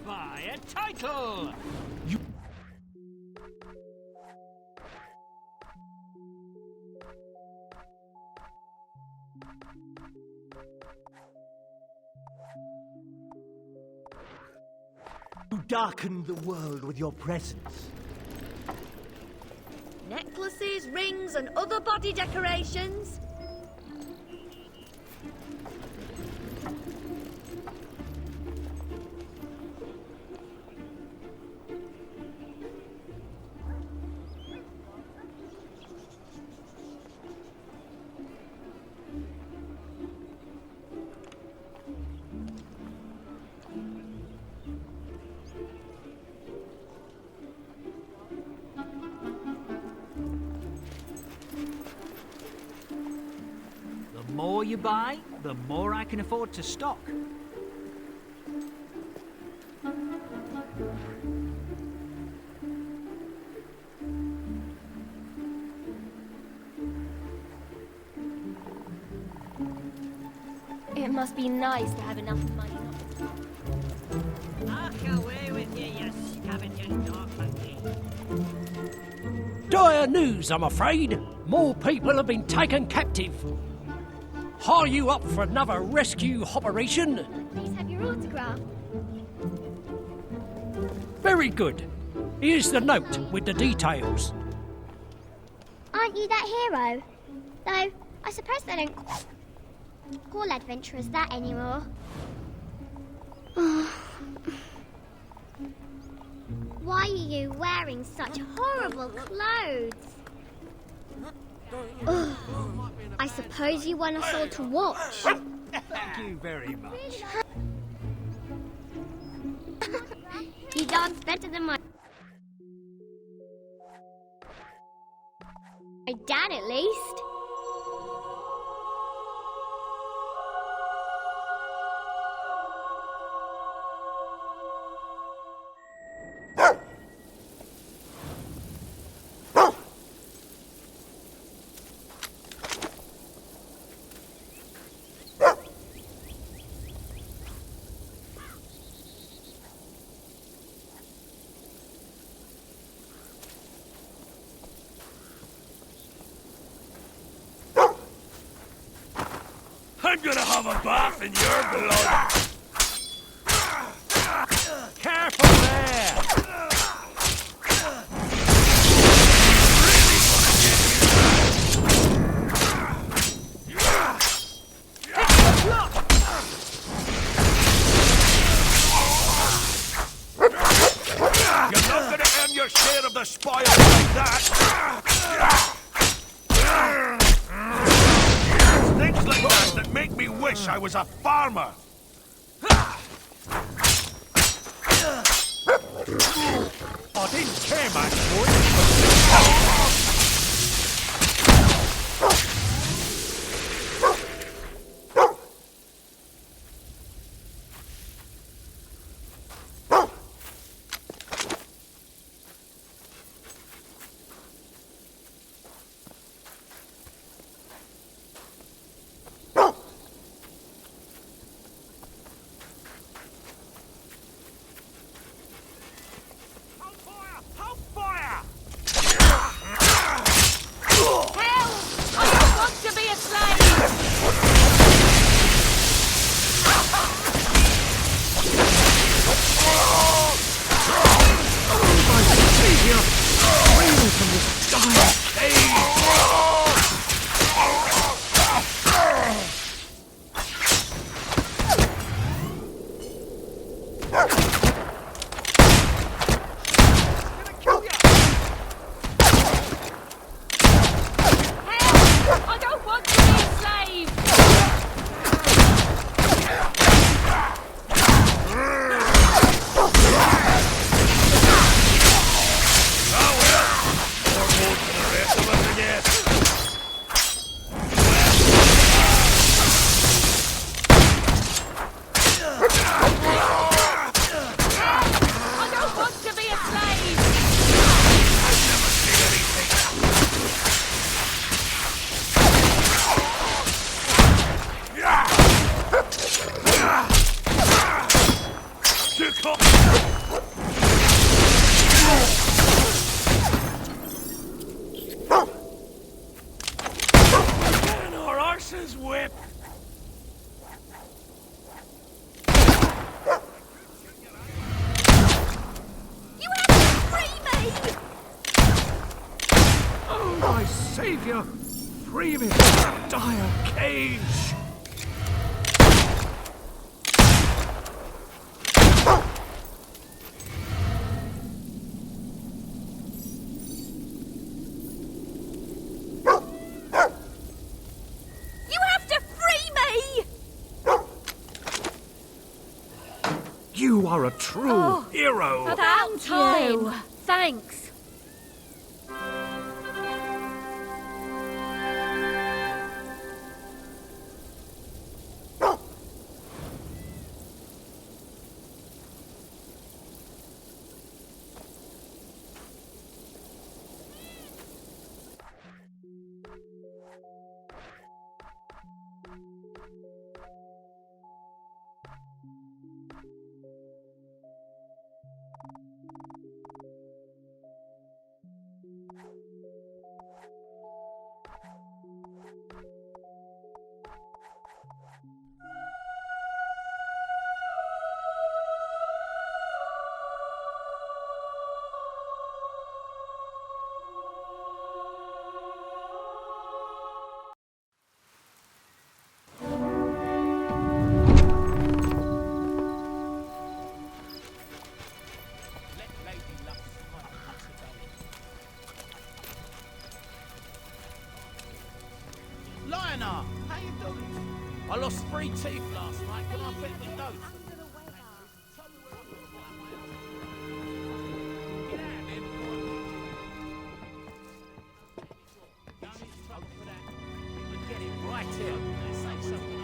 By a title! You... You darkened the world with your presence. Necklaces, rings, and other body decorations. The more you buy, the more I can afford to stock. It must be nice to have enough money. I'll away with you, you scavenging dog monkey. Dire news, I'm afraid. More people have been taken captive. Are you up for another rescue operation? Please have your autograph. Very good. Here's the note with the details. Aren't you that hero? Though, I suppose they don't call adventurers that anymore. Why are you wearing such horrible clothes? Ugh. I suppose you want us all to watch. Thank you very much. You dance better than my dad, at least. I'm gonna have a bath in your blood. Careful there! You're not gonna earn your share of the spoil like that! Things like that make me wish I was a farmer! I didn't care much for it. More for the rest of us again. Savior, free me from that dire cage! You have to free me! You are a true hero! About time. Thanks. Lionel, how you doing? I lost 3 teeth last night. Can I fit the note? Tell me where I'm gonna find my own. Get out of here before I get you. No need to struggle for that. You can get it right here. Let's say something.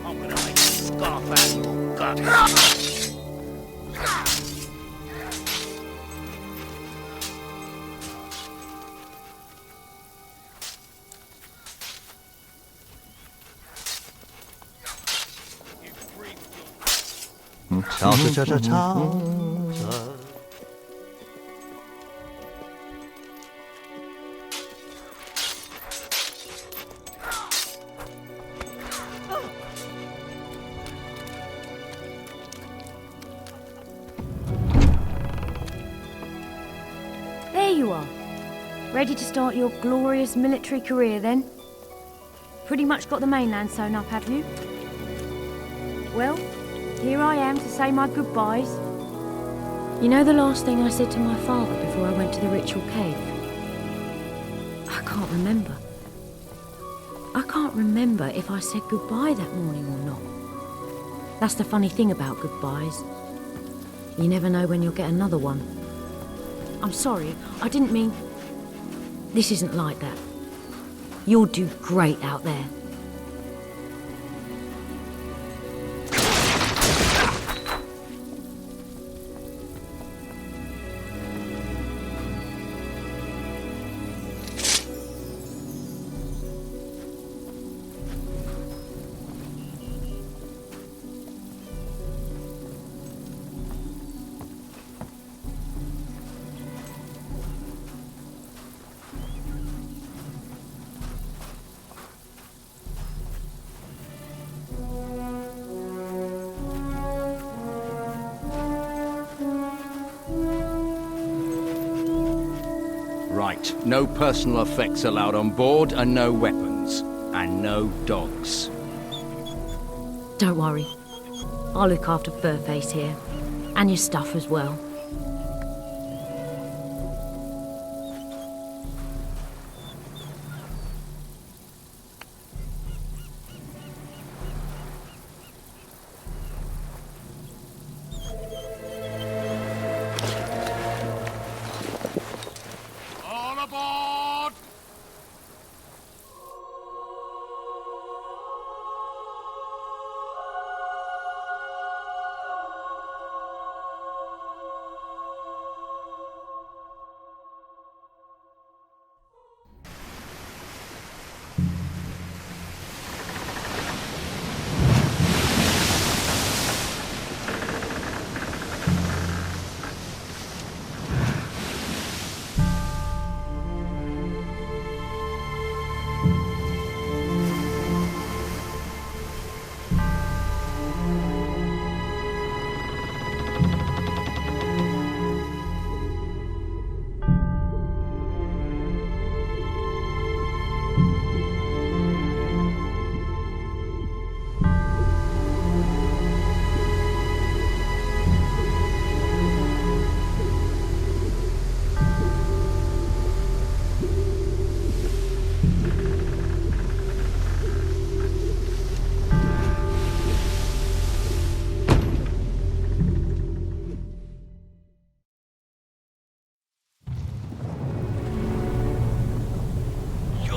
I'm gonna make a scarf out of your gut. There you are. Ready to start your glorious military career then? Pretty much got the mainland sewn up, have you? Well, here I am to say my goodbyes. You know the last thing I said to my father before I went to the ritual cave? I can't remember. I can't remember if I said goodbye that morning or not. That's the funny thing about goodbyes. You never know when you'll get another one. I'm sorry, I didn't mean... This isn't like that. You'll do great out there. Right, no personal effects allowed on board, and no weapons. And no dogs. Don't worry. I'll look after Furface here. And your stuff as well. All aboard!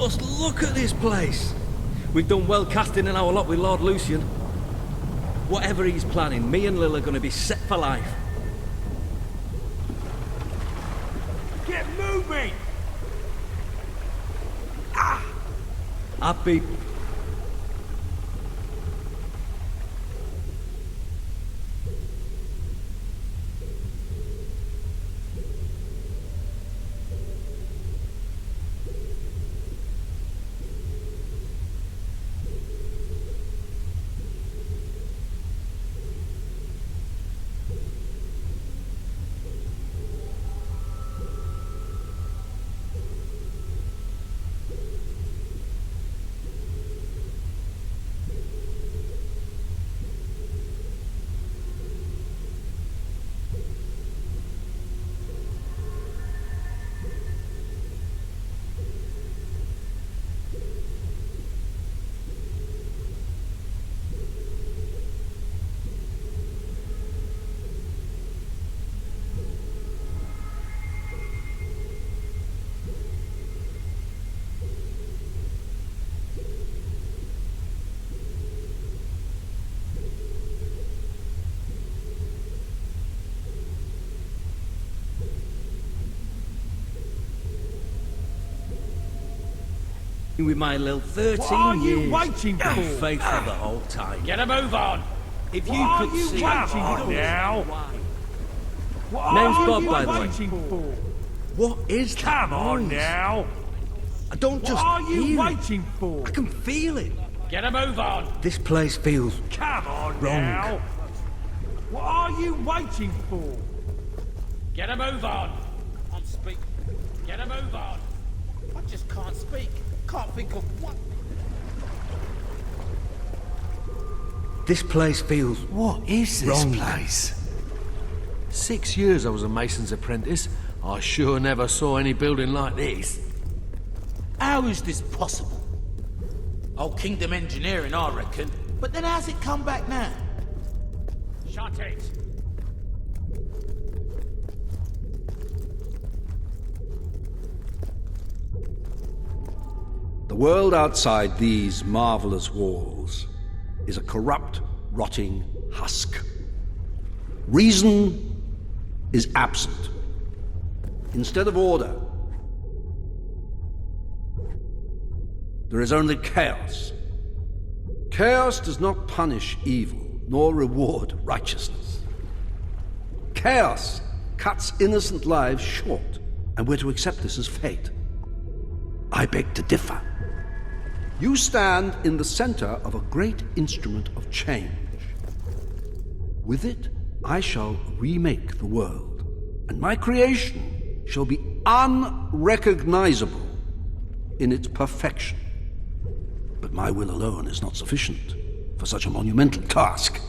Just look at this place. We've done well casting in our lot with Lord Lucian. Whatever he's planning, me and Lil are going to be set for life. Get moving! Happy. With my Lil 13 What are you years. waiting for? Faithful the whole time. Get a move on! If What you are could you see waiting how for now? What Name's are Bob, you by the way. waiting for? What is that Come on noise? now. I don't What just are you hear it. waiting for? I can feel it. Get a move on! This place feels Come on wrong. now. What are you waiting for? Get a move on! I'm speaking. Get a move on! I just can't speak. Can't think of what. This place feels What is this wrong. place? 6 years I was a mason's apprentice. I sure never saw any building like this. How is this possible? Old Kingdom Engineering, I reckon. But then how's it come back now? Shut it! The world outside these marvelous walls is a corrupt, rotting husk. Reason is absent. Instead of order, there is only chaos. Chaos does not punish evil, nor reward righteousness. Chaos cuts innocent lives short, and we're to accept this as fate. I beg to differ. You stand in the center of a great instrument of change. With it, I shall remake the world, and my creation shall be unrecognizable in its perfection. But my will alone is not sufficient for such a monumental task.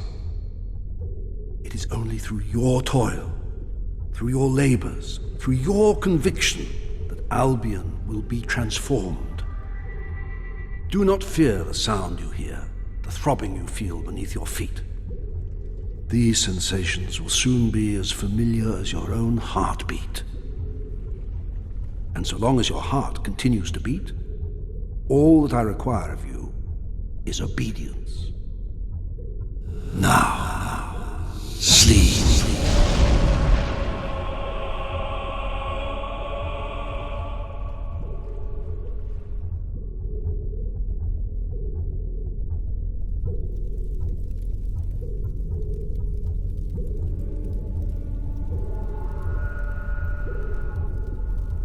It is only through your toil, through your labors, through your conviction that Albion will be transformed. Do not fear the sound you hear, the throbbing you feel beneath your feet. These sensations will soon be as familiar as your own heartbeat. And so long as your heart continues to beat, all that I require of you is obedience. Now, sleep.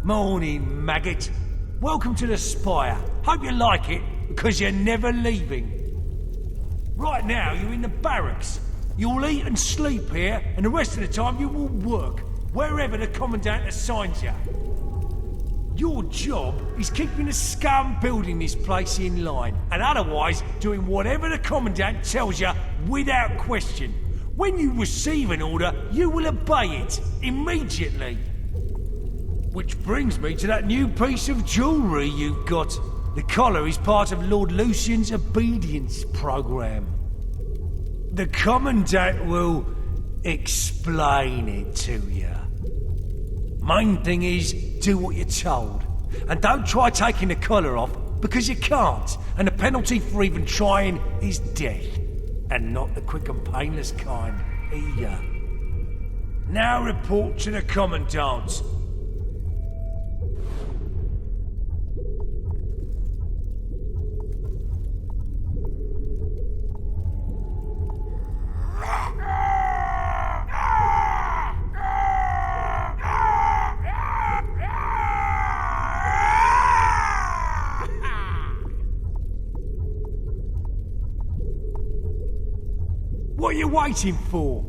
Morning, maggot. Welcome to the Spire. Hope you like it, because you're never leaving. Right now, you're in the barracks. You'll eat and sleep here, and the rest of the time you will work, wherever the Commandant assigns you. Your job is keeping the scum building this place in line, and otherwise doing whatever the Commandant tells you without question. When you receive an order, you will obey it immediately. Which brings me to that new piece of jewellery you've got. The collar is part of Lord Lucian's obedience program. The Commandant will explain it to you. Main thing is, do what you're told. And don't try taking the collar off Because you can't, and the penalty for even trying is death. And not the quick and painless kind, either. Now report to the Commandant. What are you waiting for?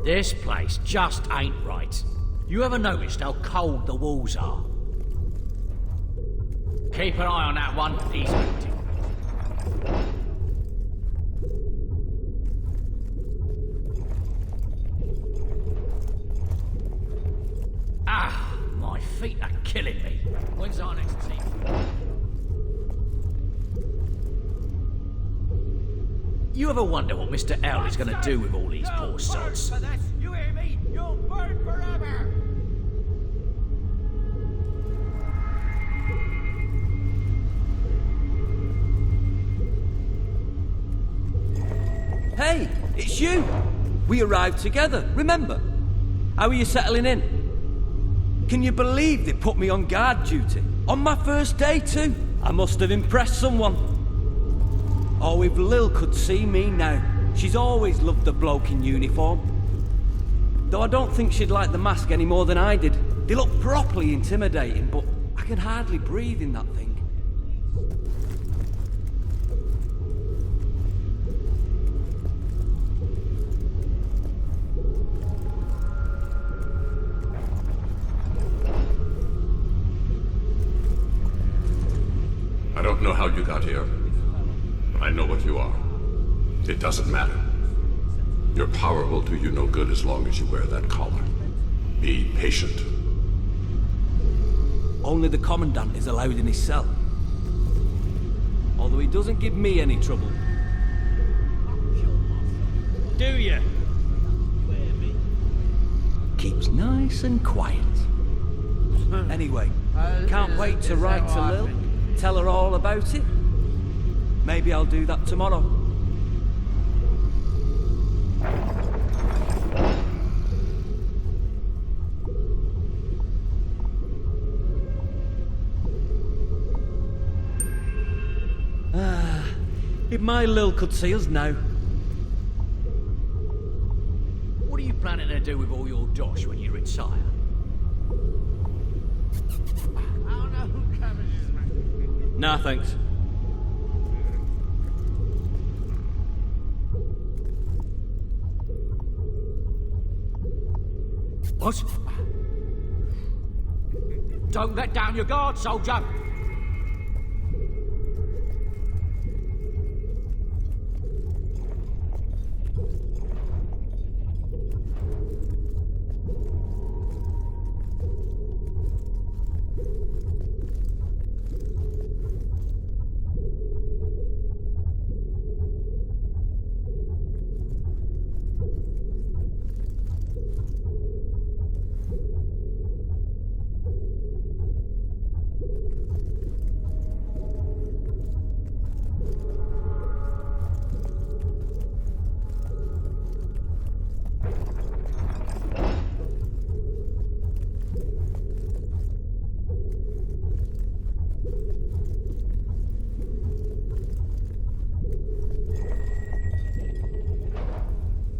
This place just ain't right. You ever noticed how cold the walls are? Keep an eye on that one, he's moving. Ah, my feet are killing me. When's our next team? You ever wonder what Mr. L is going to do with all these poor sods? You hear me? You'll burn forever! Hey, it's you! We arrived together, remember? How are you settling in? Can you believe they put me on guard duty? On my first day too? I must have impressed someone. Oh, if Lil could see me now. She's always loved the bloke in uniform. Though I don't think she'd like the mask any more than I did. They look properly intimidating, but I can hardly breathe in that thing. I don't know how you got here. I know what you are. It doesn't matter. Your power will do you no good as long as you wear that collar. Be patient. Only the Commandant is allowed in his cell. Although he doesn't give me any trouble. Do you? Keeps nice and quiet. Anyway, can't wait to write to Lil. Tell her all about it. Maybe I'll do that tomorrow. If my Lil could see us now. What are you planning to do with all your dosh when you retire? Nah, thanks. What? Don't let down your guard, soldier!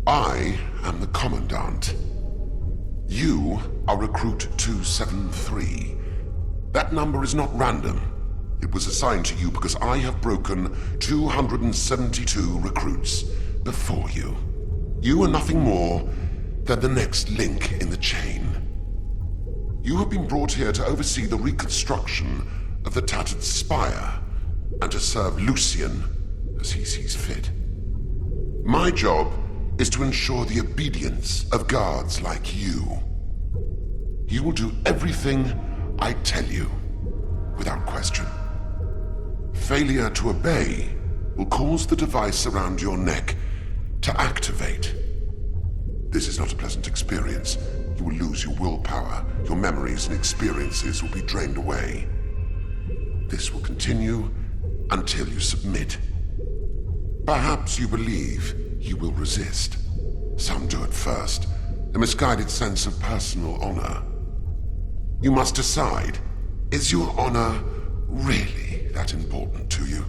I am the Commandant. You are Recruit 273. That number is not random. It was assigned to you because I have broken 272 recruits before you. You are nothing more than the next link in the chain. You have been brought here to oversee the reconstruction of the tattered spire and to serve Lucian as he sees fit. My job is to ensure the obedience of guards like you. You will do everything I tell you, without question. Failure to obey will cause the device around your neck to activate. This is not a pleasant experience. You will lose your willpower, your memories and experiences will be drained away. This will continue until you submit. Perhaps you believe you will resist. Some do at first, a misguided sense of personal honor. You must decide, is your honor really that important to you?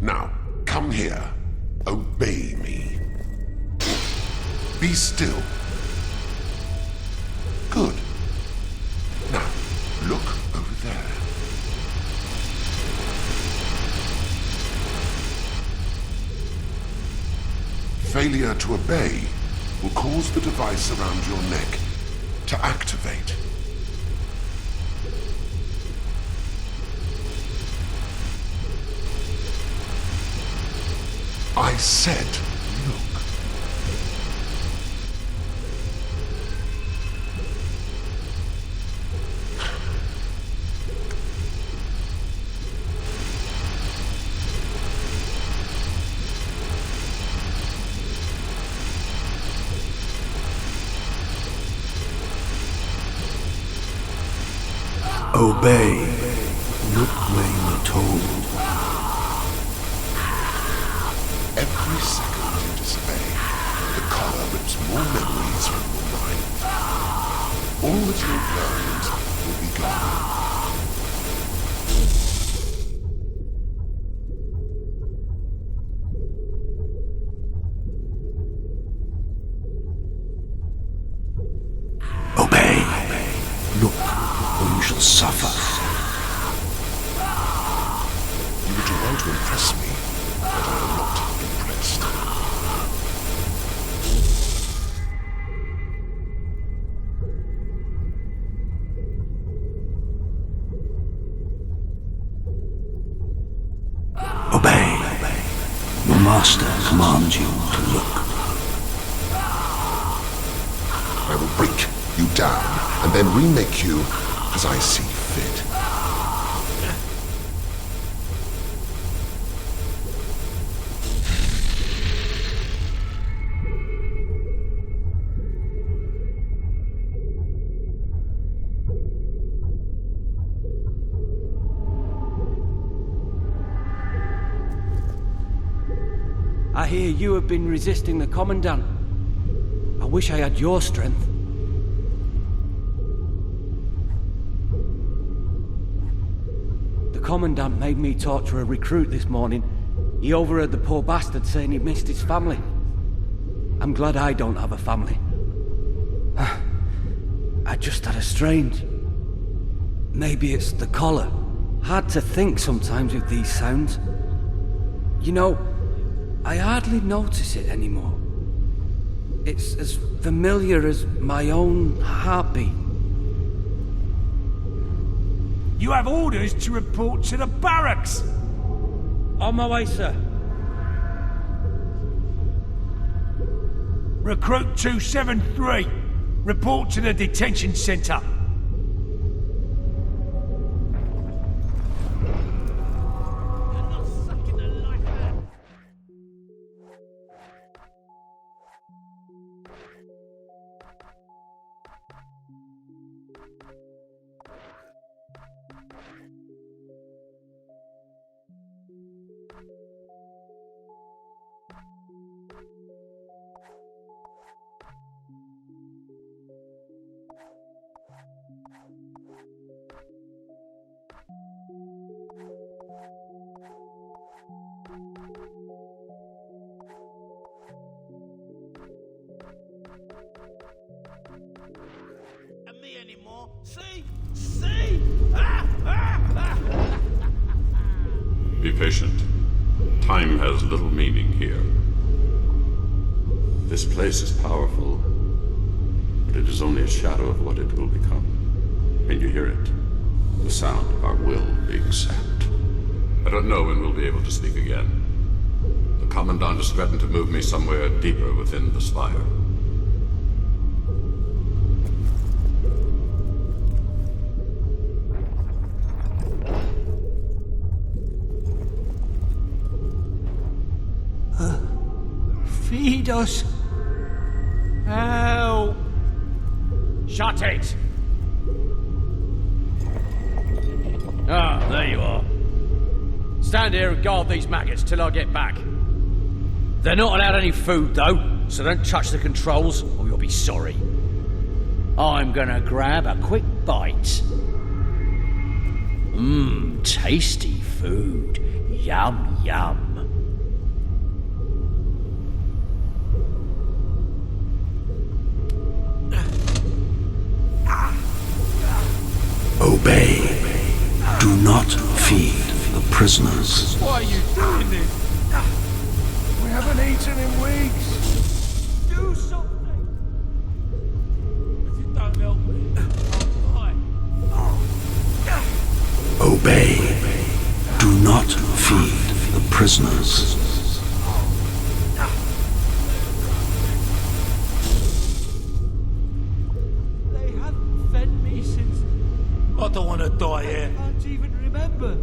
Now, come here. Obey me. Be still. Good. Now, look over there. Failure to obey will cause the device around your neck to activate. I said, look. Obey. Look where you are told. Every second you disobey, the collar rips more memories from your mind. All that you've learned will be gone. Obey. Look, or you shall suffer. You would do well to impress me, but I am not impressed. Obey. Your master commands you to look. I will break you down and then remake you as I see fit. I hear you have been resisting the Commandant. I wish I had your strength. The Commandant made me torture a recruit this morning. He overheard the poor bastard saying he'd missed his family. I'm glad I don't have a family. I just had a strange... Maybe it's the collar. Hard to think sometimes with these sounds. You know, I hardly notice it anymore. It's as familiar as my own heartbeat. You have orders to report to the barracks! On my way, sir. Recruit 273, report to the detention centre. And me anymore. See? See? Ah, ah, ah. Be patient. Time has little meaning here. This place is powerful, but it is only a shadow of what it will become. And you hear it. The sound of our will being sapped. I don't know when we'll be able to speak again. The Commandant has threatened to move me somewhere deeper within the spire. Feed us. Help. Shut it! Ah, there you are. Stand here and guard these maggots till I get back. They're not allowed any food, though, so don't touch the controls or you'll be sorry. I'm gonna grab a quick bite. Mmm, tasty food. Yum, yum. Obey. Do not feed the prisoners. Why are you doing this? We haven't eaten in weeks. Do something. If you don't help me, I'll die. Obey. Do not feed the prisoners. They haven't fed me since... I don't want to die here. I can't even remember.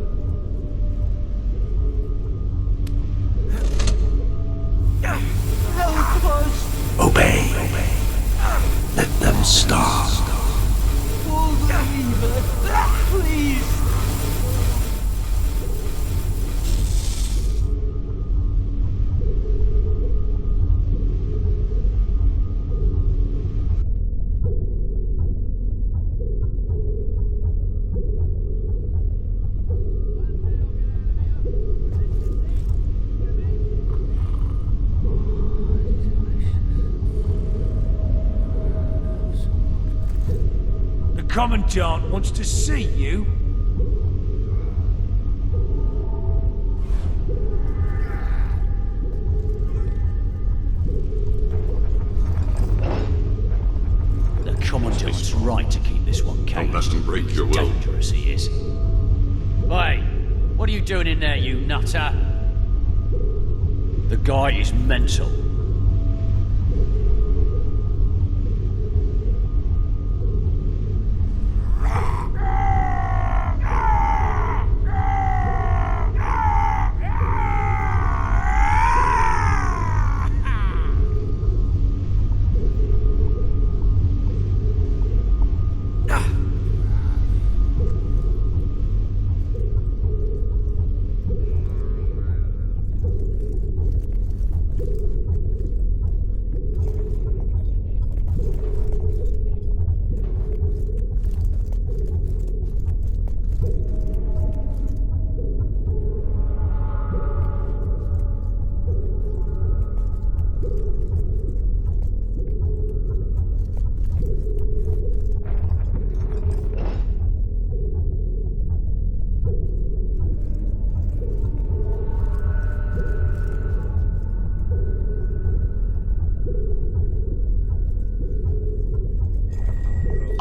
Help us. Obey. Let them starve. Pull the lever, please. The Commandant wants to see you. The Commandant's right to keep this one caged. Don't let him break your will. Dangerous he is. Hey, what are you doing in there, you nutter? The guy is mental.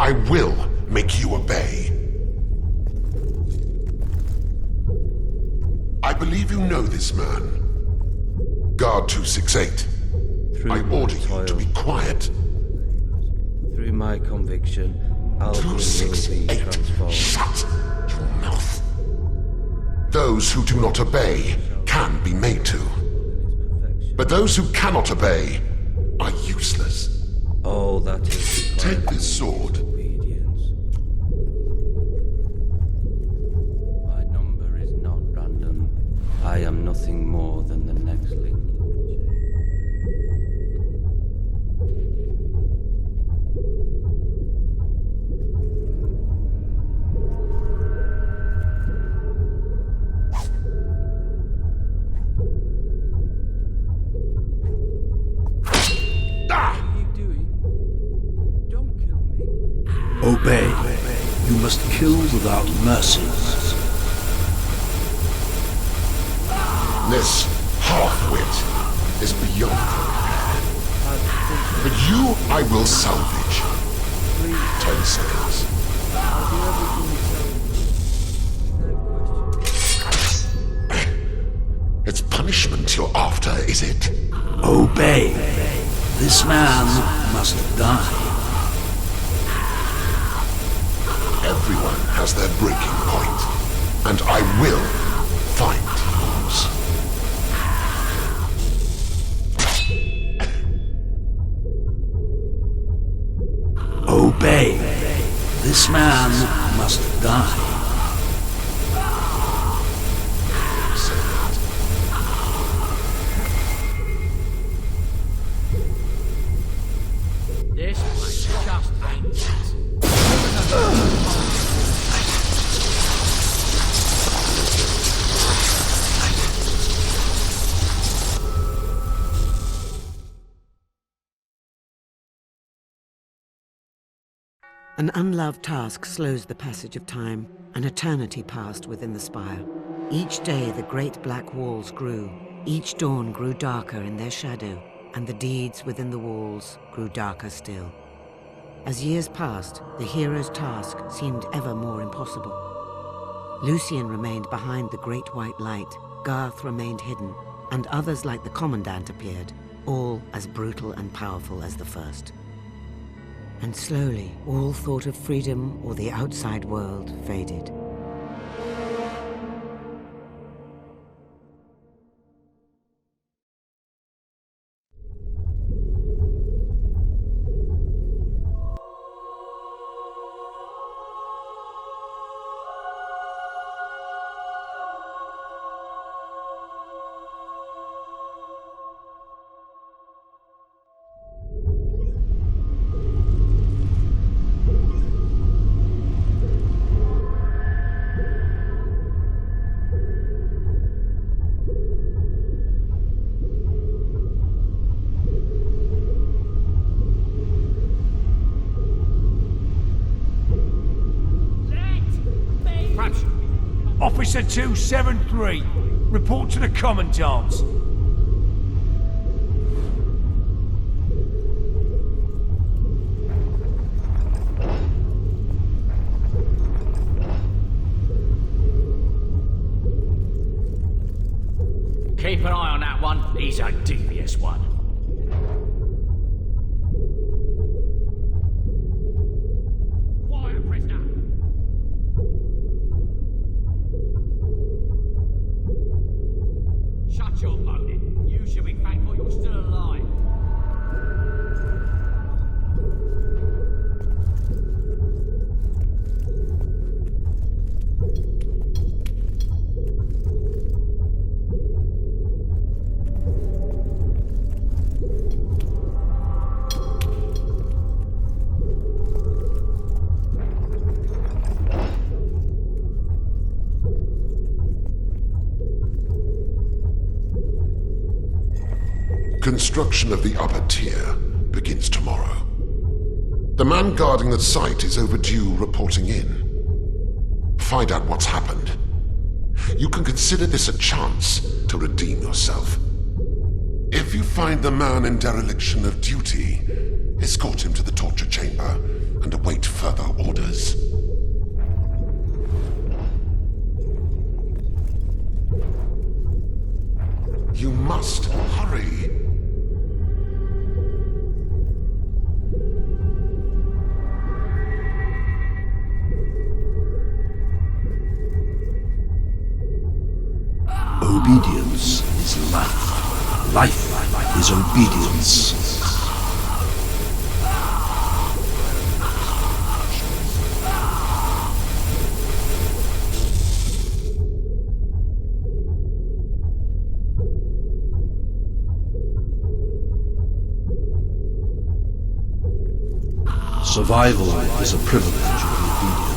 I will make you obey. I believe you know this man. Guard 268. I order you to be quiet. Through my conviction, Albion will be 268. transformed. Shut your mouth. Those who do not obey can be made to. But those who cannot obey are useless. All that is required Take this sword. obedience. My number is not random. I am nothing more than the next link. Obey. You must kill without mercy. This half-wit is beyond repair. But you I will salvage. 10 seconds. It's punishment you're after, is it? Obey. This man must die. Everyone has their breaking point, and I will find yours. Obey. This man must die. This place just ain't it. An unloved task slows the passage of time. An eternity passed within the spire. Each day the great black walls grew. Each dawn grew darker in their shadow, and the deeds within the walls grew darker still. As years passed, the hero's task seemed ever more impossible. Lucian remained behind the great white light, Garth remained hidden, and others like the Commandant appeared, all as brutal and powerful as the first. And slowly, all thought of freedom or the outside world faded. Officer 273, report to the Commandant. Keep an eye on that one. He's a devious one. Quiet, prisoner. Shut your moaning. You should be thankful you're still alive. Construction of the upper tier begins tomorrow. The man guarding the site is overdue reporting in. Find out what's happened. You can consider this a chance to redeem yourself. If you find the man in dereliction of duty, Escort him to the torture chamber and await further orders. You must hurry. Obedience is life. Life is obedience. Survival is a privilege of the obedient.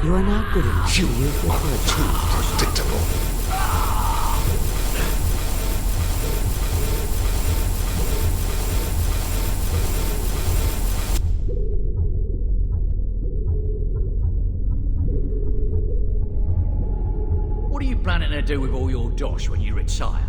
You are not good enough. You are too predictable. What are you planning to do with all your dosh when you retire?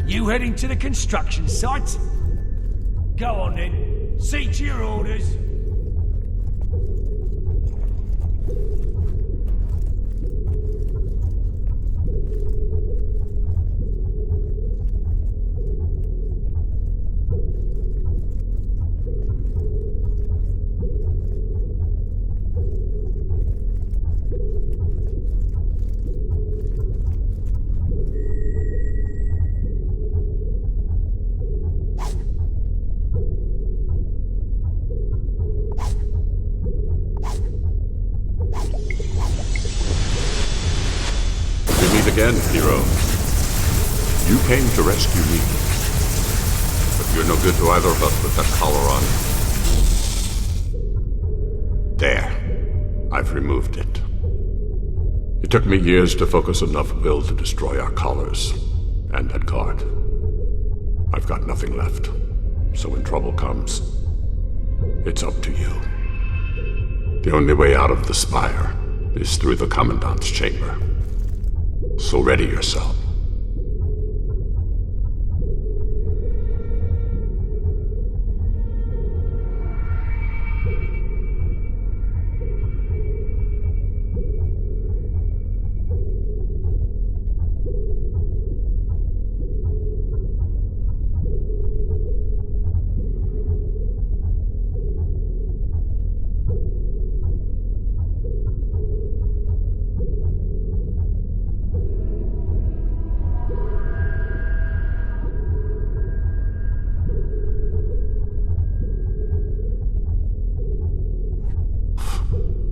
You heading to the construction site? Go on then. See to your orders. Again, hero. You came to rescue me. But you're no good to either of us with that collar on. There. I've removed it. It took me years to focus enough will to destroy our collars and that guard. I've got nothing left. So when trouble comes, it's up to you. The only way out of the spire is through the Commandant's chamber. So ready yourself.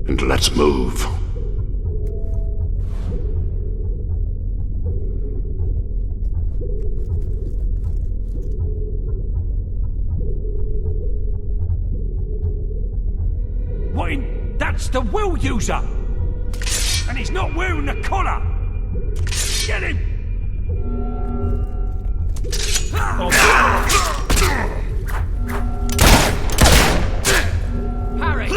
And let's move. What in? That's the will user! And he's not wearing the collar! Get him! Parry!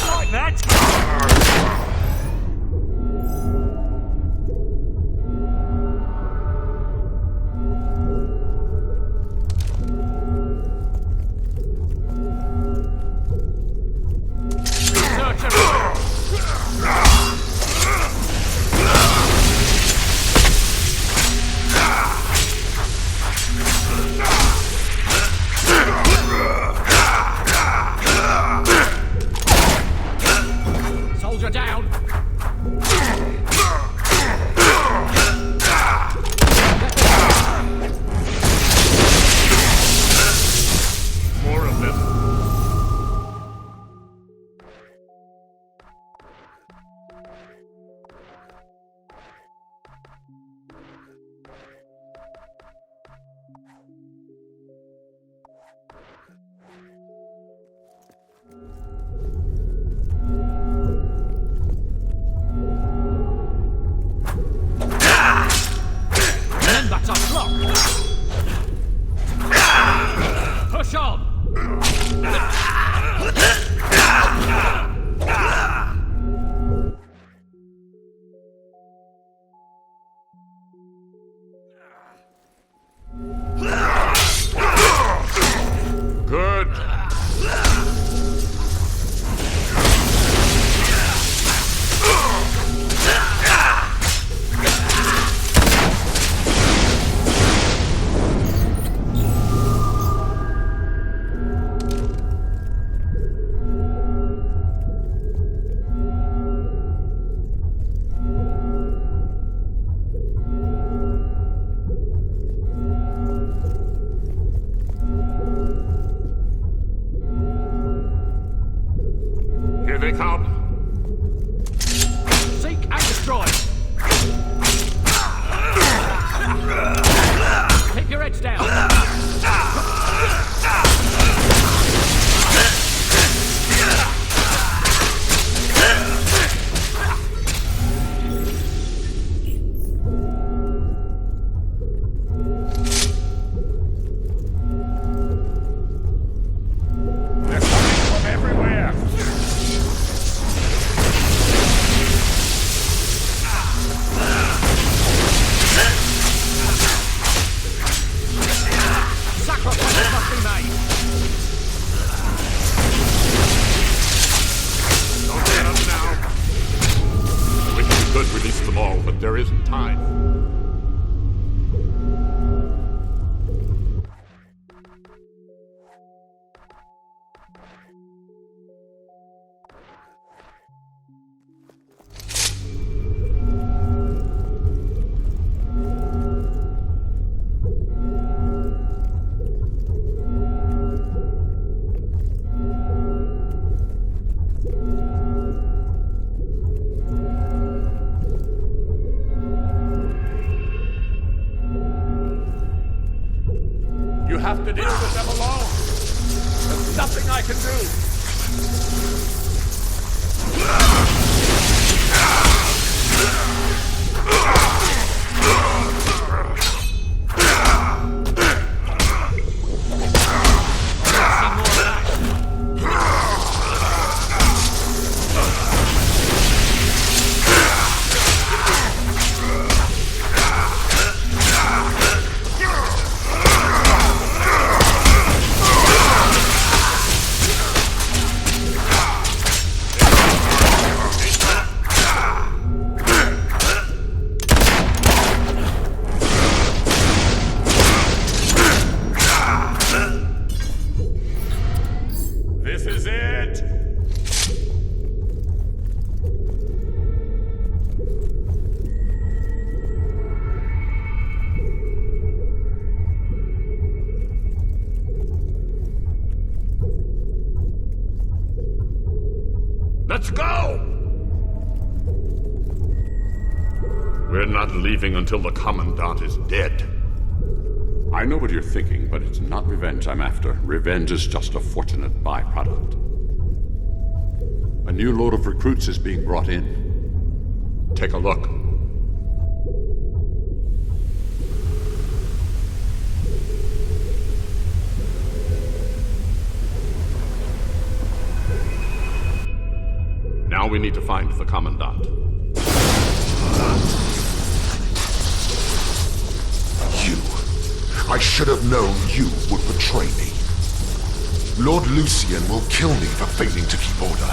Like that! Soldier down! More of this. Remember to block! Push on! Good. Here they come. Seek and destroy! Keep your heads down! They're coming from everywhere. Sacrifice must be made! Don't get up now. I wish we could release them all, but there isn't time. You have to deal with them alone. There's nothing I can do. This is it. Let's go! We're not leaving until the Commandant is dead. I know what you're thinking, but it's not revenge I'm after. Revenge is just a fortunate byproduct. A new load of recruits is being brought in. Take a look. Now we need to find the Commandant. You. I should have known you would betray me. Lord Lucian will kill me for failing to keep order.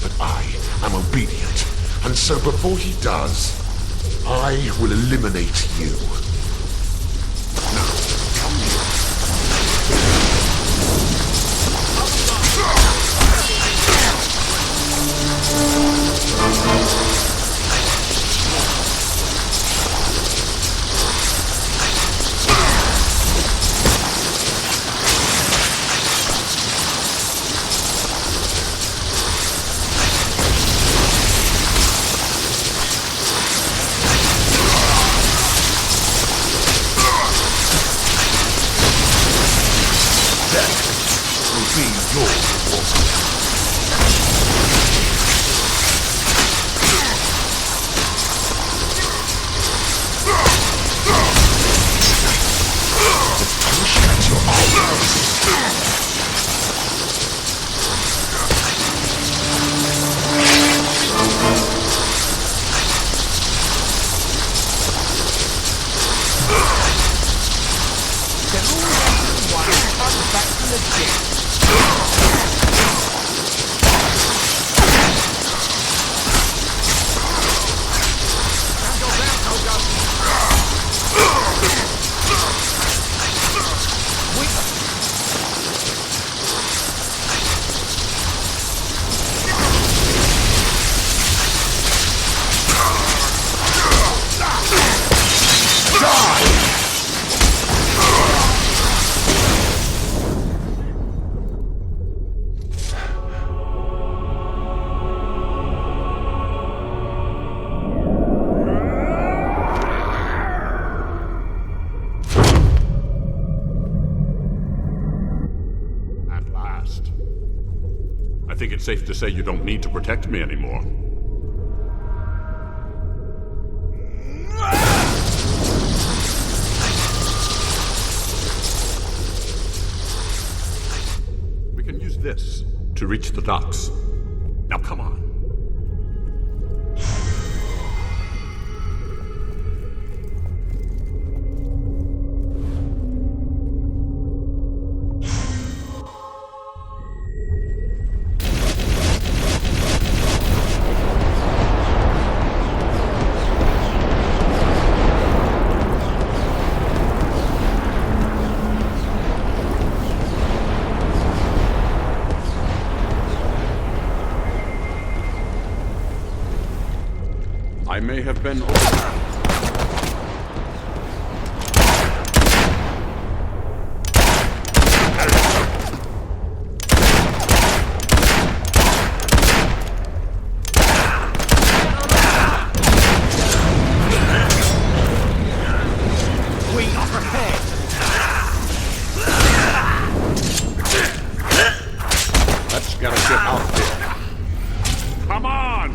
But I am obedient, and so before he does, I will eliminate you. Now, come here. I think it's safe to say you don't need to protect me anymore. We can use this to reach the docks. Now come on. I may have been We are prepared. Let's get a ship out there. Come on!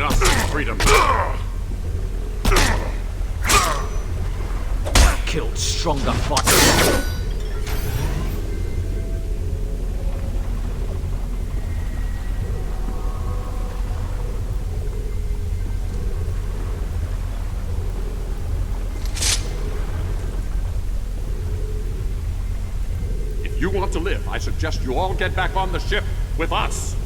enough freedom. Killed stronger fighters. If you want to live, I suggest you all get back on the ship with us.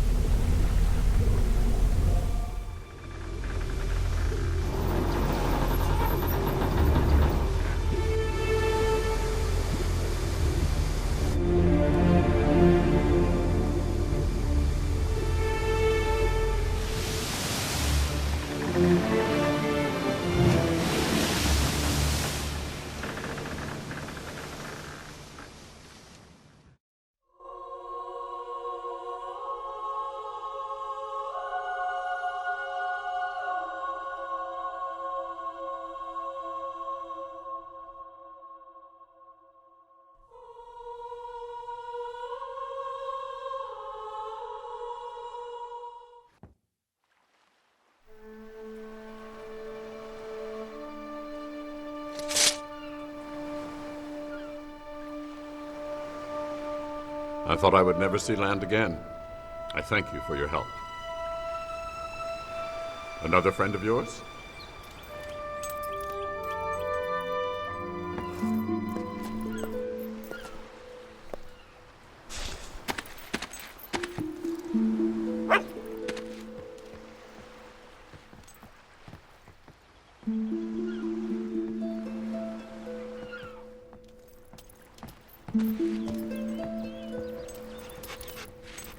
I thought I would never see land again. I thank you for your help. Another friend of yours?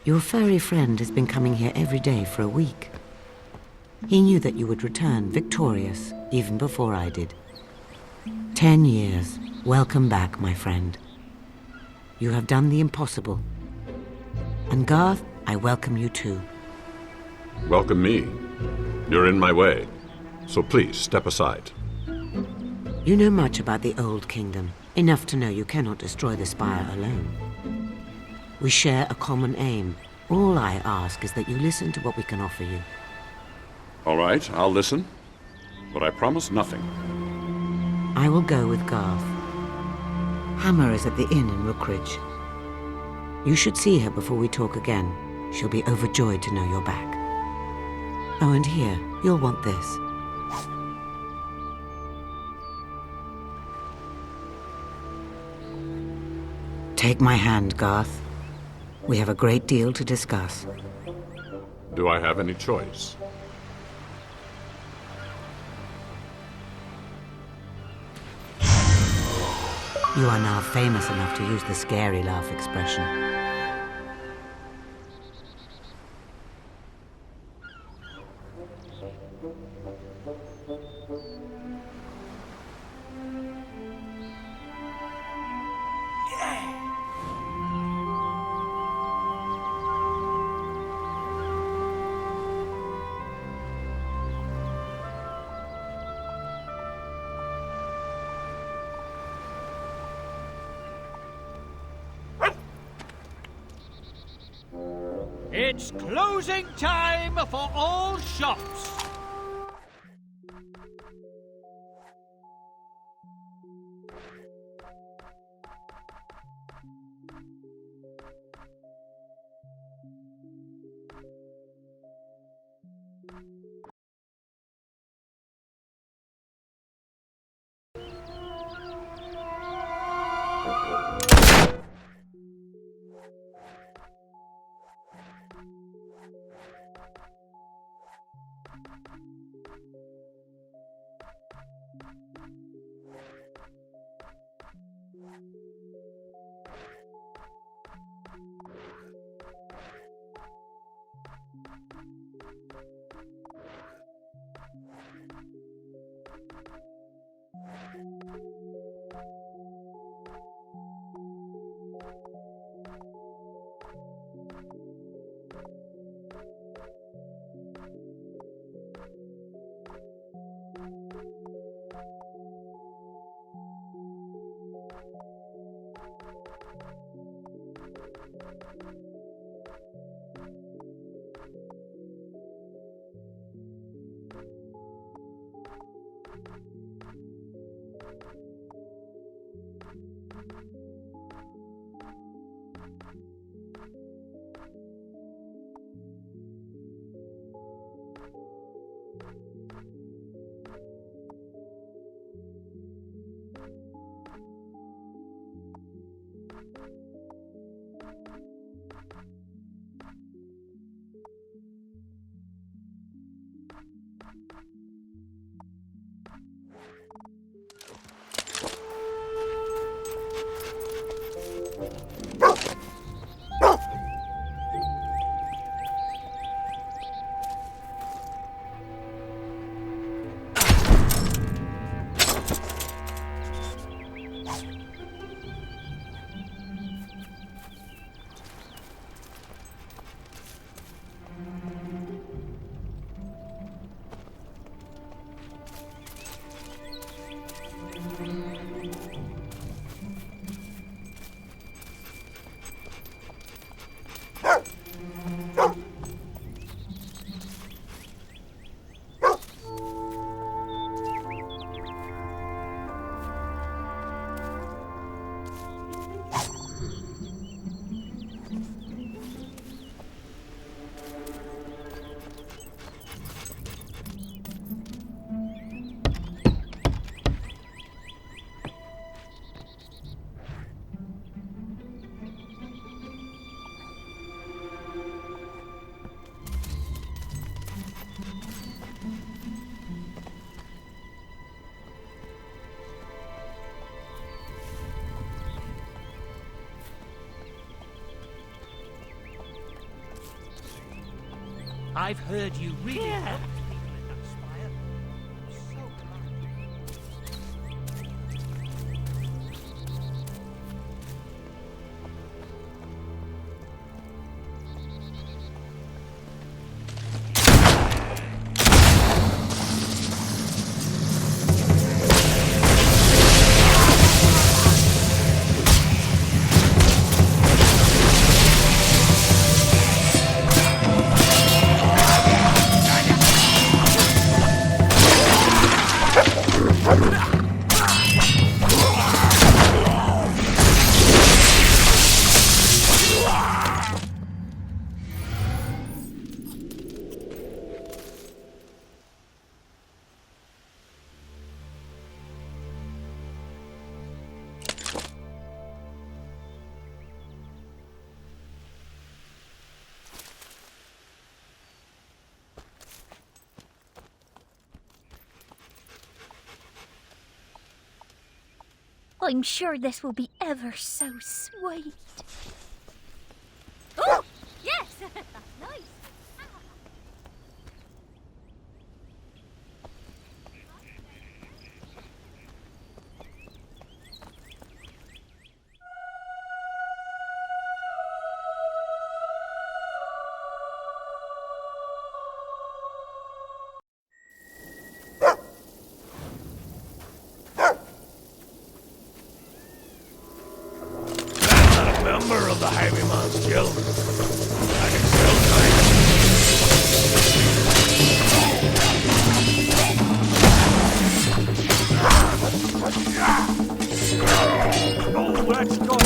Your furry friend has been coming here every day for a week. He knew that you would return victorious, even before I did. 10 years. Welcome back, my friend. You have done the impossible. And Garth, I welcome you too. Welcome me. You're in my way, so please step aside. You know much about the Old Kingdom, enough to know you cannot destroy the Spire alone. We share a common aim. All I ask is that you listen to what we can offer you. All right, I'll listen, but I promise nothing. I will go with Garth. Hammer is at the inn in Rookridge. You should see her before we talk again. She'll be overjoyed to know you're back. Oh, and here, you'll want this. Take my hand, Garth. We have a great deal to discuss. Do I have any choice? You are now famous enough to use the scary laugh expression. It's closing time for all shops. I've heard you really helped people in that spire. I'm so glad. I'm sure this will be ever so sweet. Oh! Yes! That's nice! Member of the Highwayman's Guild. I can still oh, let's go.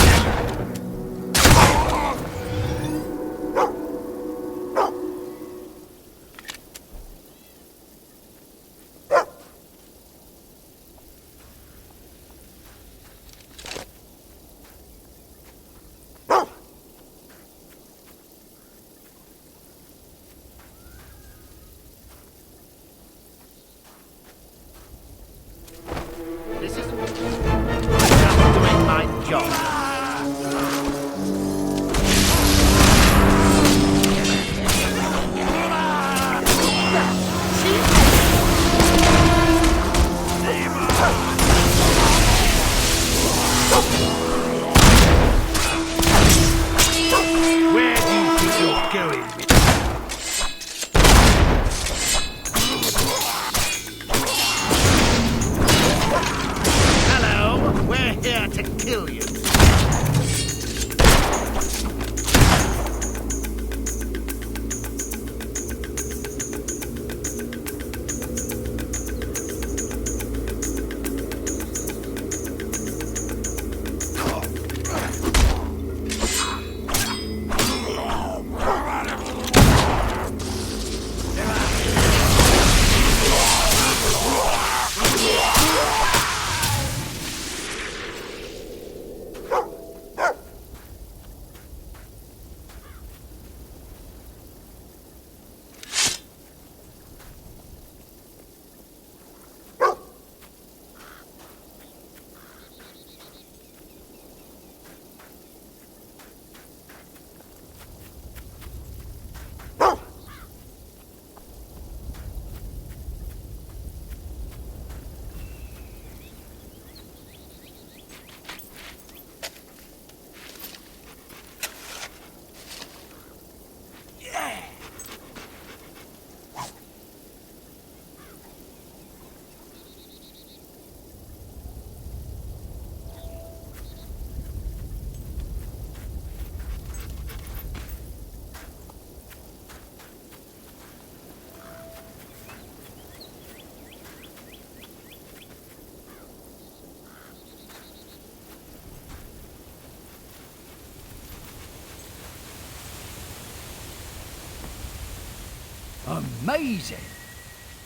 Amazing.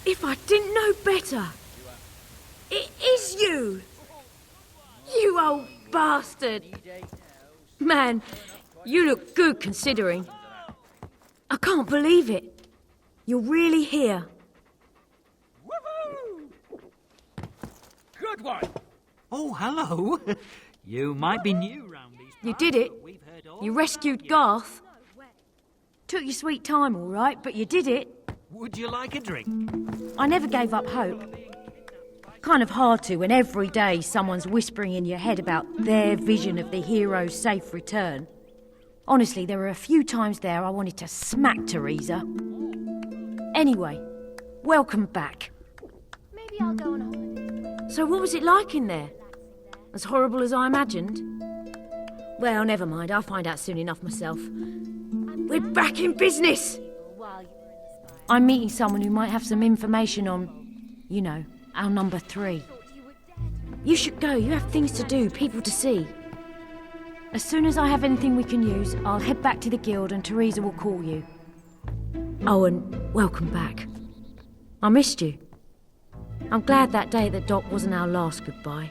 If I didn't know better. It is you! You old bastard! Man, you look good considering. I can't believe it. You're really here. Good one. Oh, hello. You might be new round these parts. You did it. You rescued Garth. Took your sweet time, all right, but you did it. Would you like a drink? I never gave up hope. Kind of hard to when every day someone's whispering in your head about their vision of the hero's safe return. Honestly, there were a few times there I wanted to smack Teresa. Anyway, welcome back. Maybe I'll go on holiday. So what was it like in there? As horrible as I imagined? Well, never mind, I'll find out soon enough myself. We're back in business! I'm meeting someone who might have some information on, you know, our number 3. You should go, you have things to do, people to see. As soon as I have anything we can use, I'll head back to the guild and Teresa will call you. Oh, and welcome back. I missed you. I'm glad that day at the dock wasn't our last goodbye.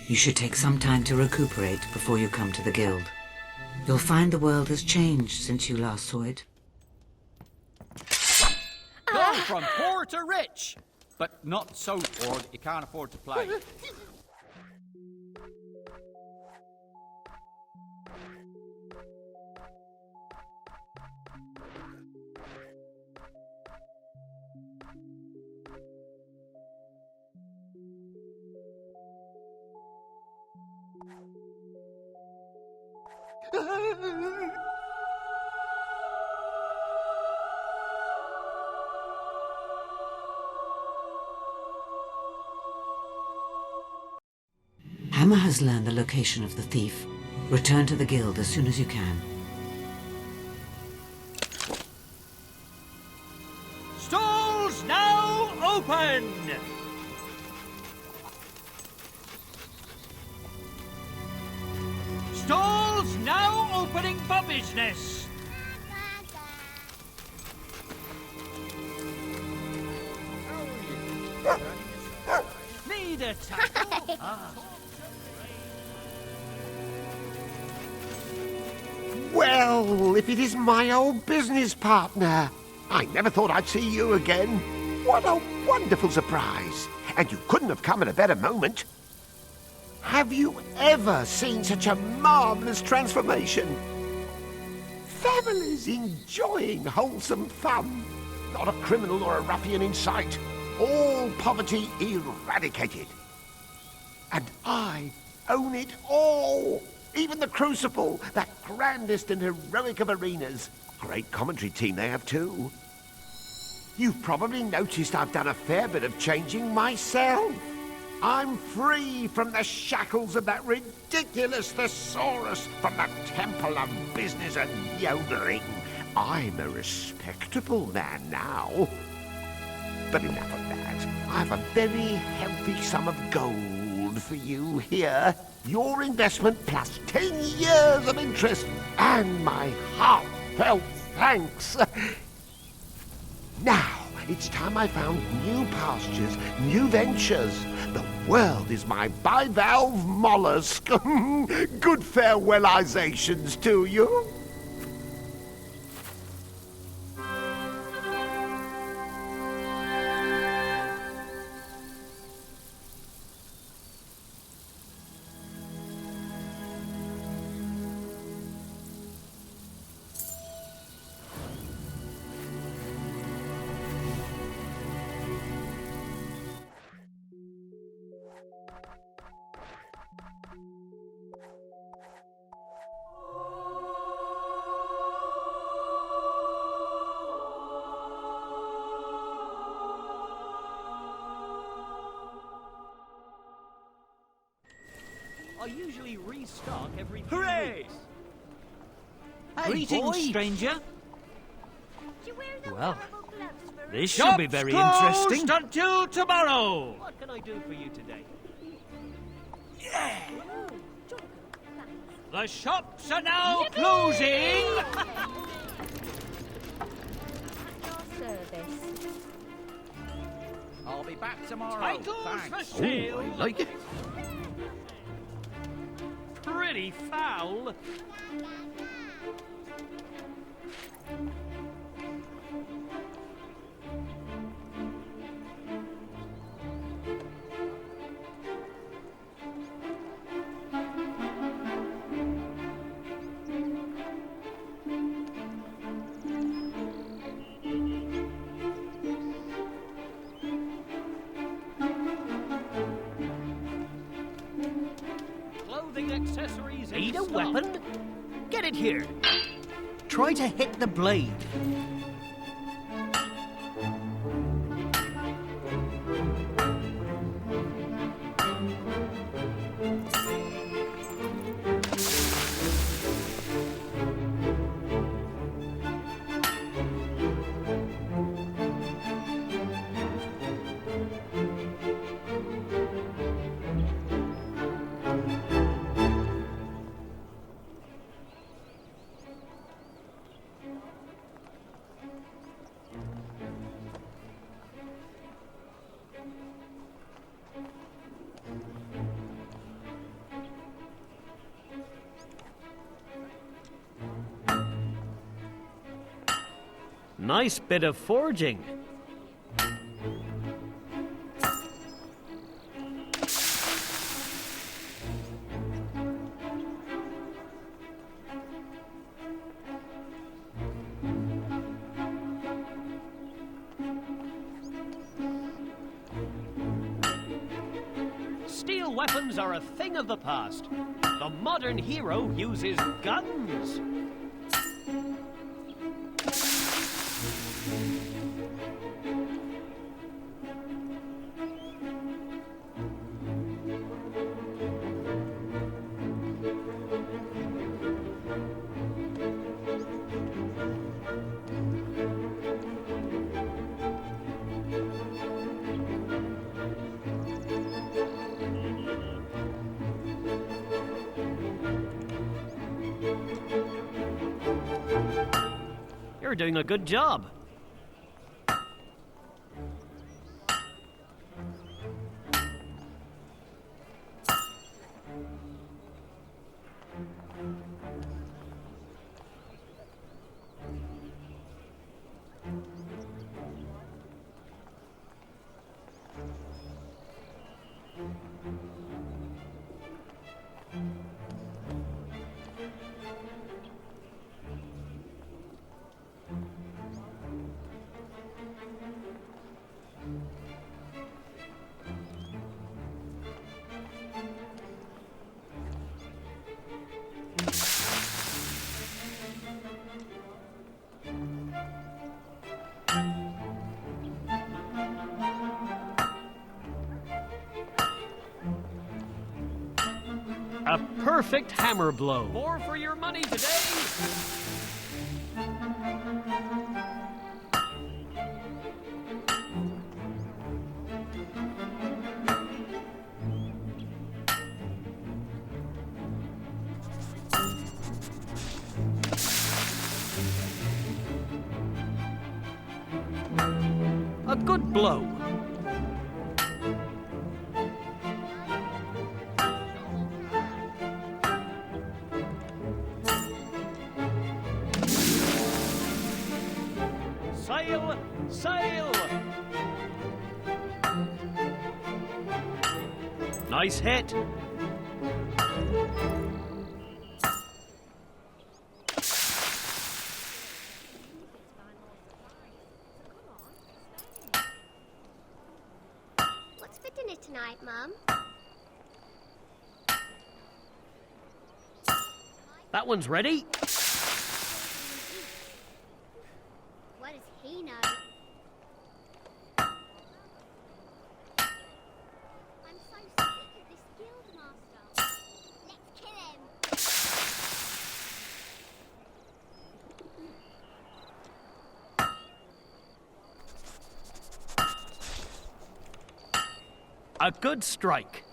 You should take some time to recuperate before you come to the guild. You'll find the world has changed since you last saw it. Gone from poor to rich, but not so poor that you can't afford to play. Hammer has learned the location of the thief. Return to the guild as soon as you can. Stalls now open! Stalls now opening for business! Need a tackle? Well, if it is my old business partner. I never thought I'd see you again. What a wonderful surprise. And you couldn't have come at a better moment. Have you ever seen such a marvelous transformation? Family's enjoying wholesome fun. Not a criminal or a ruffian in sight. All poverty eradicated. And I own it all. Even the Crucible, that grandest and heroic of arenas. Great commentary team they have too. You've probably noticed I've done a fair bit of changing myself. I'm free from the shackles of that ridiculous thesaurus, from the temple of business and yodeling. I'm a respectable man now. But enough of that. I've a very healthy sum of gold for you here. Your investment plus 10 years of interest and my heartfelt thanks. Now, it's time I found new pastures, new ventures. The world is my bivalve mollusk. Good farewellizations to you. I usually restock every few Hooray! weeks. Hey, greetings, boy. stranger. Well, this should Shops be very closed interesting. until tomorrow. What can I do for you today? Yeah. The shops are now closing. I'll be back tomorrow. Titles Thanks. for sale. I like it. Pretty foul. Clothing accessories. Need in a stock. weapon? Get it here. Try to hit the blade. Nice bit of forging. Steel weapons are a thing of the past. The modern hero uses guns. You're doing a good job. A perfect hammer blow. More for your money today. A good blow. Sail, sail. Nice hit. What's for dinner tonight, Mum? That one's ready. What does he know? I'm so sick of this guild master. Let's kill him. A good strike.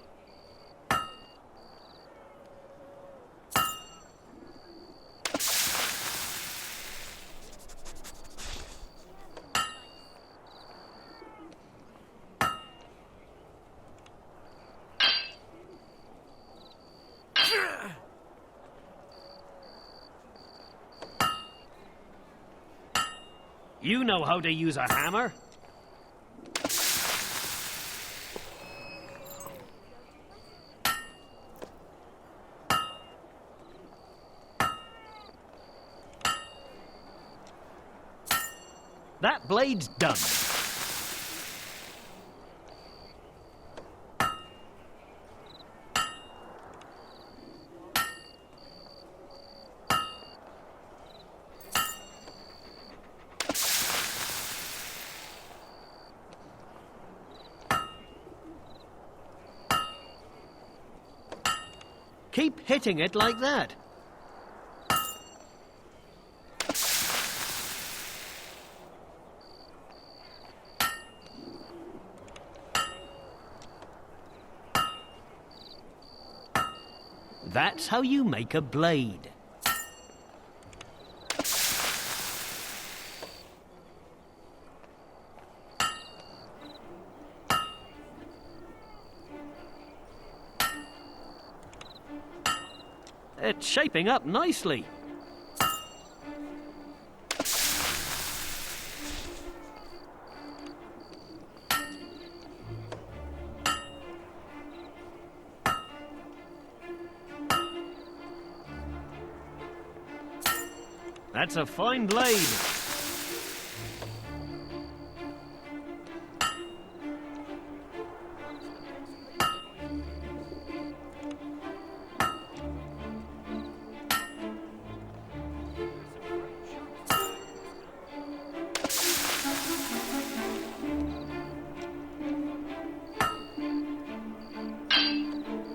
You know how to use a hammer. That blade's done. Keep hitting it like that. That's how you make a blade. It's shaping up nicely. That's a fine blade.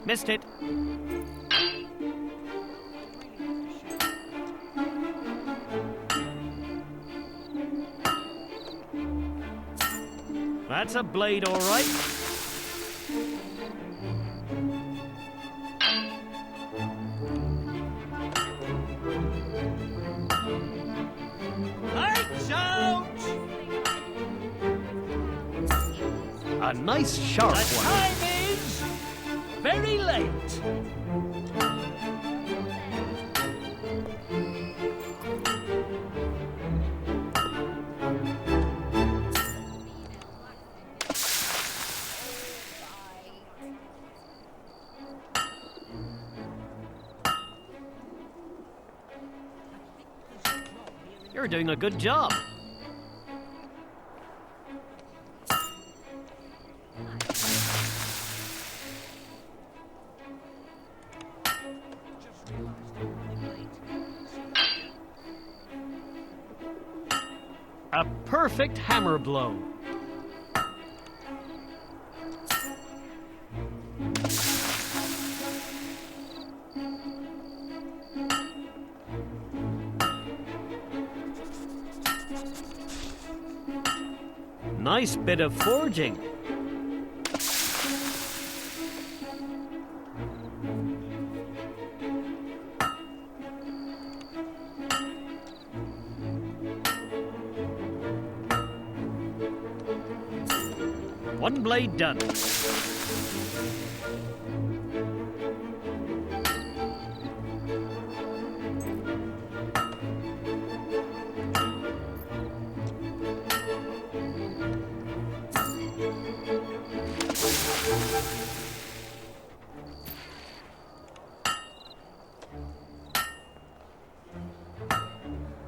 Missed it. That's a blade, all right. Lights out! A nice sharp The one. time is very late. You're doing a good job. A perfect hammer blow. Nice bit of forging. One blade done.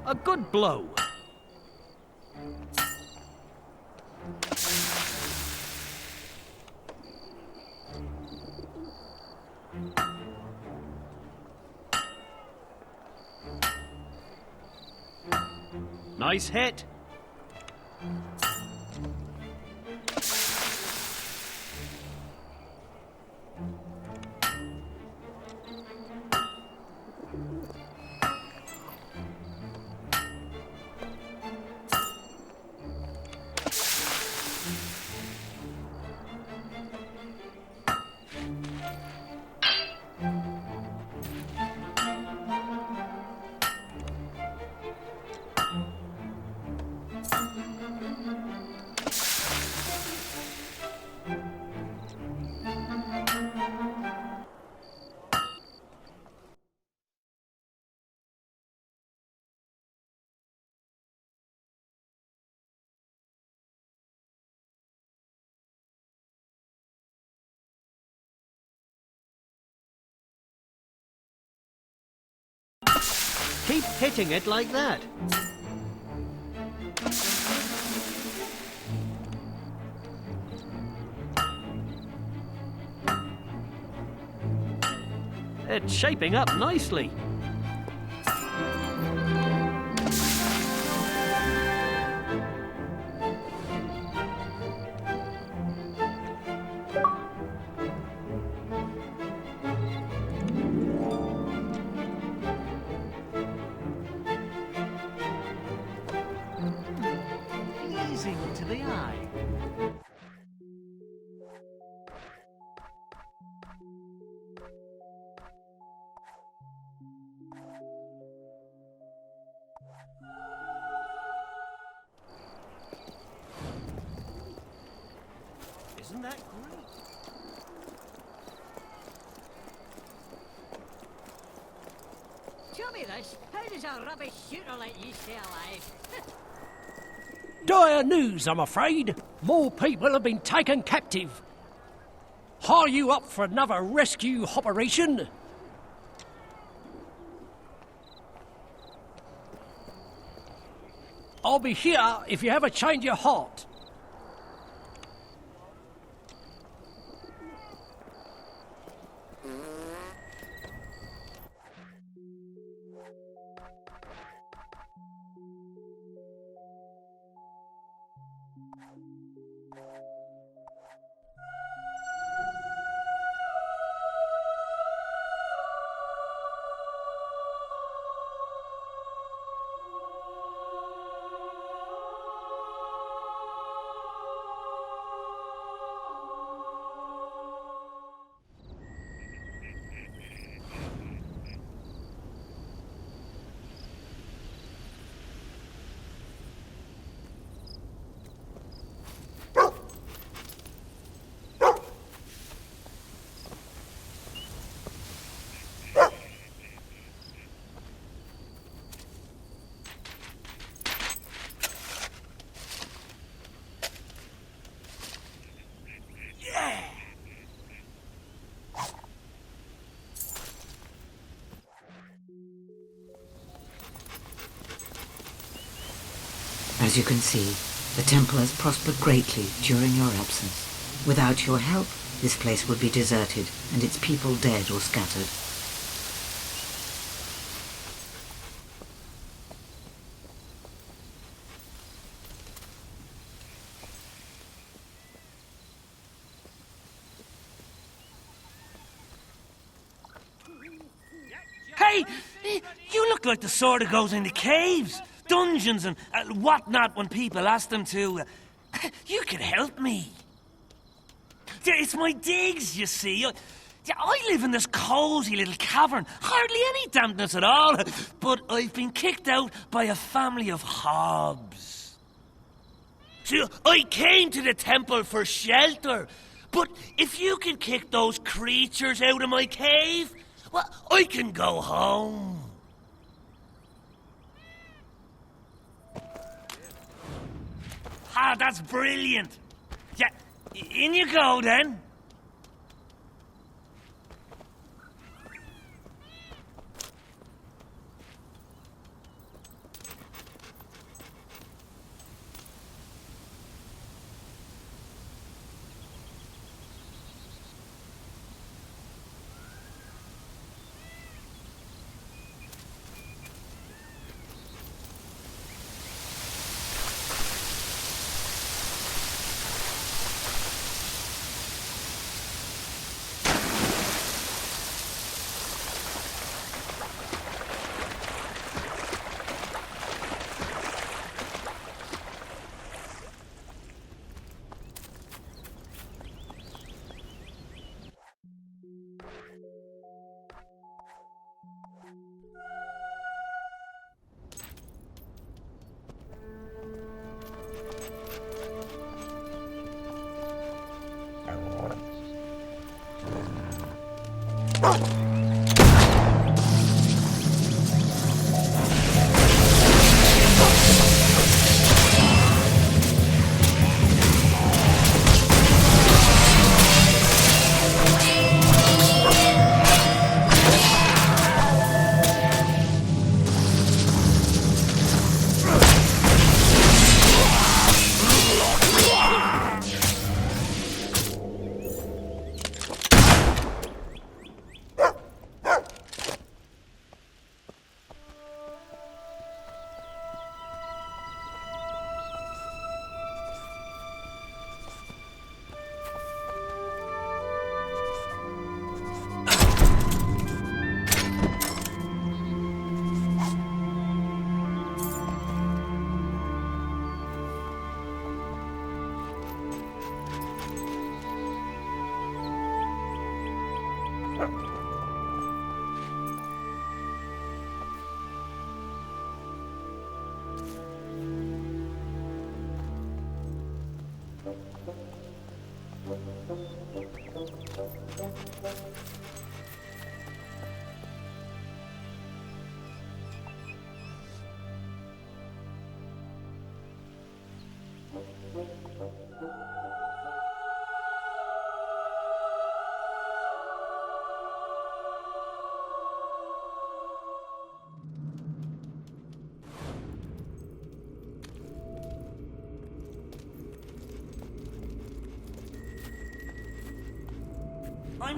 A good blow. Nice hit. keep hitting it like that. It's shaping up nicely. Pleasing to the eye. Isn't that great? Tell me this, how does a rubbish shooter let you stay alive? Dire news, I'm afraid. More people have been taken captive. Are you up for another rescue operation? I'll be here if you ever change your heart. As you can see, the temple has prospered greatly during your absence. Without your help, this place would be deserted and its people dead or scattered. Hey! You look like the sort who goes into caves, dungeons and whatnot when people ask them to. You can help me. It's my digs, you see. I live in this cosy little cavern, hardly any dampness at all, but I've been kicked out by a family of hobs. So I came to the temple for shelter, but if you can kick those creatures out of my cave, well, I can go home. Ah, that's brilliant. Yeah, in you go then.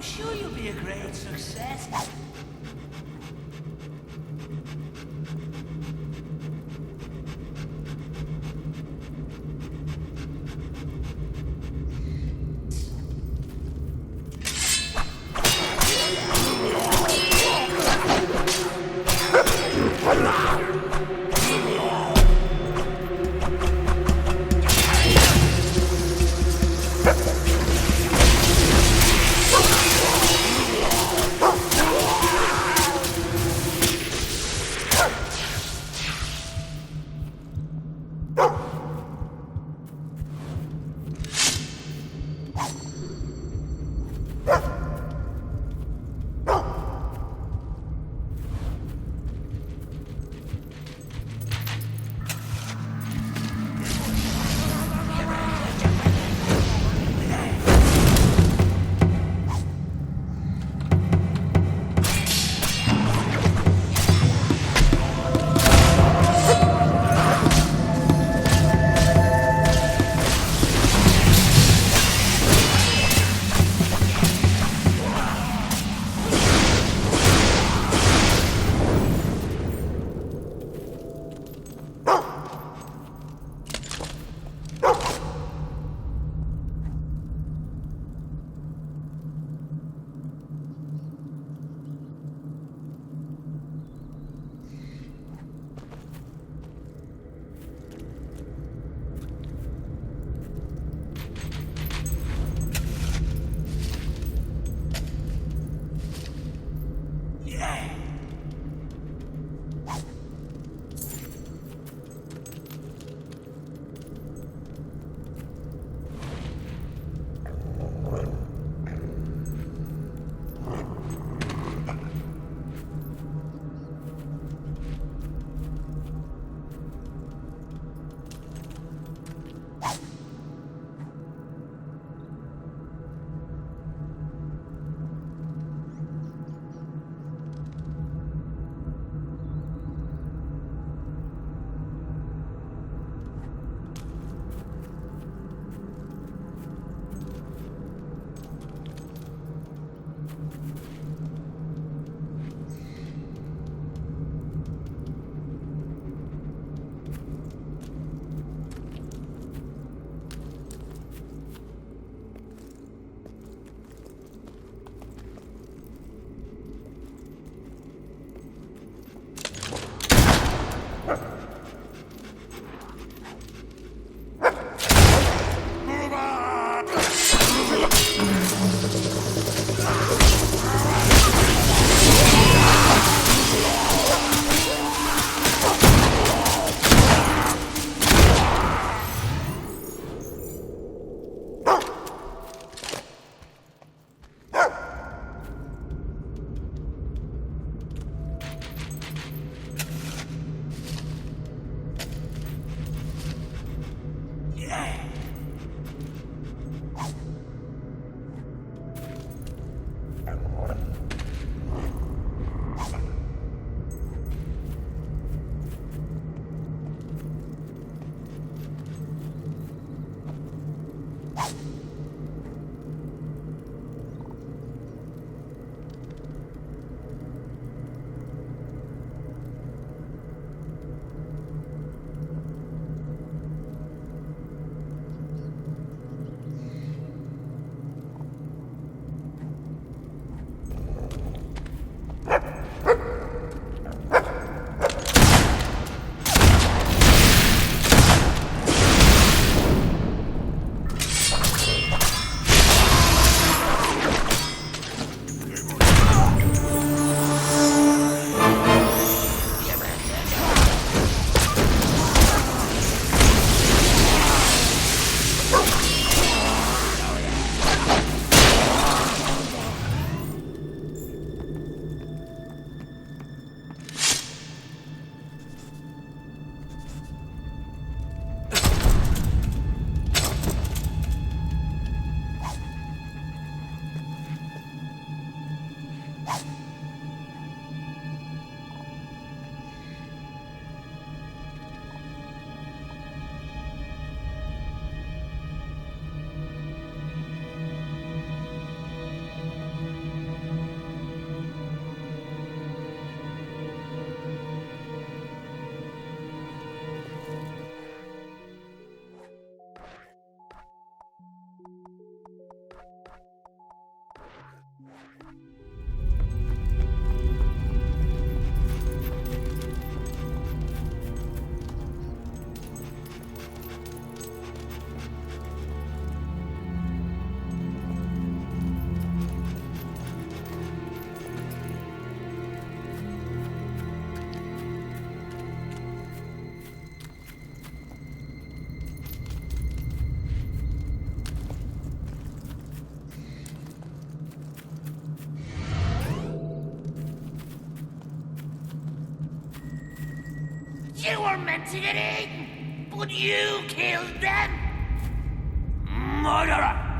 I'm sure you'll be a great success. They were meant to get eaten, but you killed them! Murderer!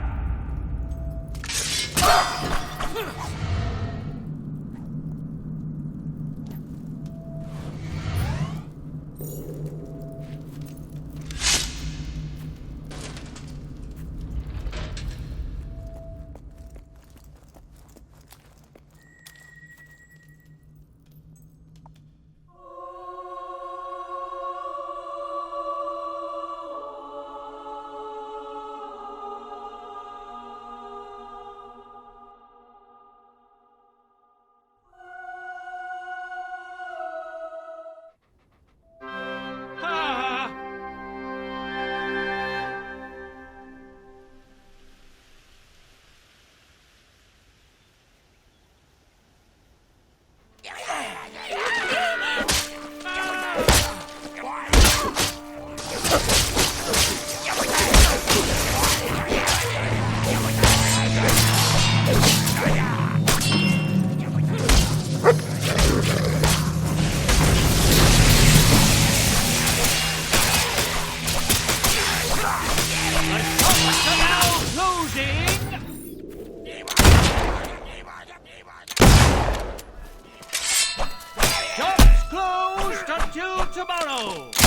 Shops closed until tomorrow.